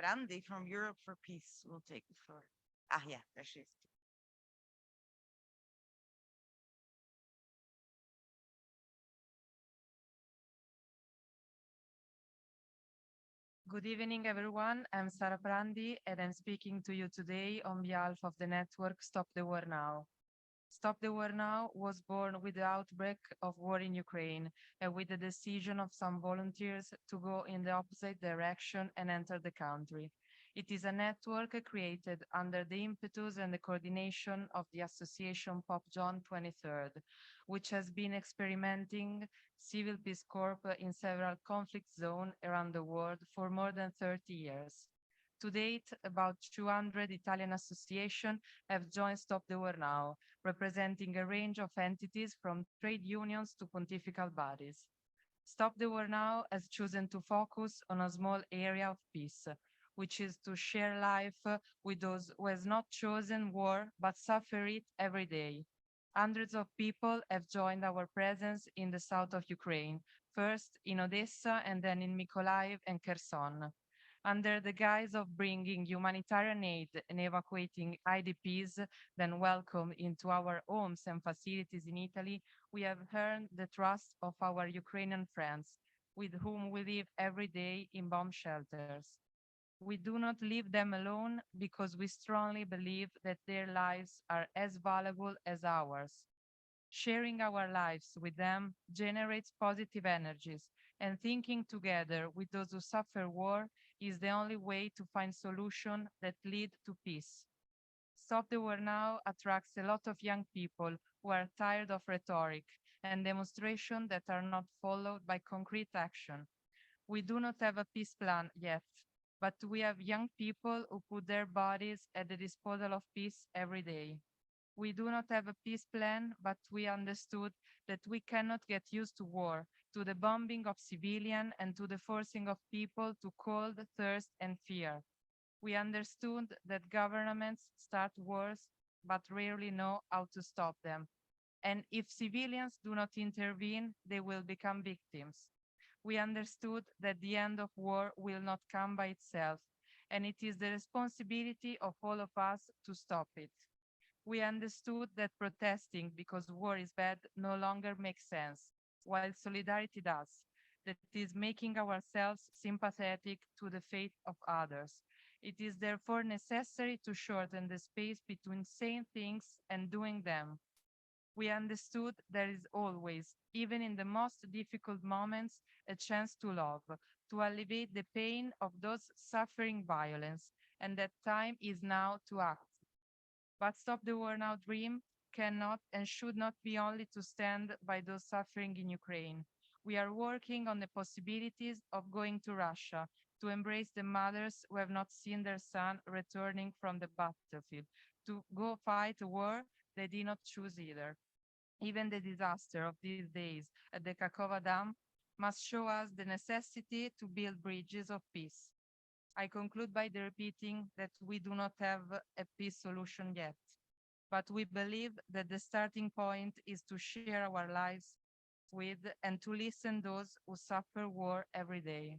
Prandi from Europe for Peace will take the floor. Ah, yeah, there she is. Good evening, everyone. I'm Sara Prandi, and I'm speaking to you today on behalf of the network Stop the War Now. Stop the War Now was born with the outbreak of war in Ukraine and with the decision of some volunteers to go in the opposite direction and enter the country. It is a network created under the impetus and the coordination of the Association Pope John XXIII, which has been experimenting civil peace corps in several conflict zones around the world for more than 30 years. To date, about 200 Italian associations have joined Stop the War Now, representing a range of entities from trade unions to pontifical bodies. Stop the War Now has chosen to focus on a small area of peace, which is to share life with those who has not chosen war but suffer it every day. Hundreds of people have joined our presence in the south of Ukraine, first in Odessa and then in Mykolaiv and Kherson. Under the guise of bringing humanitarian aid and evacuating IDPs, then welcomed into our homes and facilities in Italy, we have earned the trust of our Ukrainian friends, with whom we live every day in bomb shelters. We do not leave them alone because we strongly believe that their lives are as valuable as ours. Sharing our lives with them generates positive energies, and thinking together with those who suffer war is the only way to find solutions that lead to peace. Stop the War Now attracts a lot of young people who are tired of rhetoric and demonstrations that are not followed by concrete action. We do not have a peace plan yet, but we have young people who put their bodies at the disposal of peace every day. We do not have a peace plan, but we understood that we cannot get used to war, to the bombing of civilians, and to the forcing of people to cold, thirst, and fear. We understood that governments start wars, but rarely know how to stop them. And if civilians do not intervene, they will become victims. We understood that the end of war will not come by itself, and it is the responsibility of all of us to stop it. We understood that protesting because war is bad no longer makes sense, while solidarity does. That is making ourselves sympathetic to the fate of others. It is therefore necessary to shorten the space between saying things and doing them. We understood there is always, even in the most difficult moments, a chance to love, to alleviate the pain of those suffering violence, and that time is now to act. But Stop the War Now dream cannot and should not be only to stand by those suffering in Ukraine. We are working on the possibilities of going to Russia to embrace the mothers who have not seen their son returning from the battlefield, to go fight a war they did not choose either. Even the disaster of these days at the Kakova Dam must show us the necessity to build bridges of peace. I conclude by repeating that we do not have a peace solution yet, but we believe that the starting point is to share our lives with and to listen those who suffer war every day.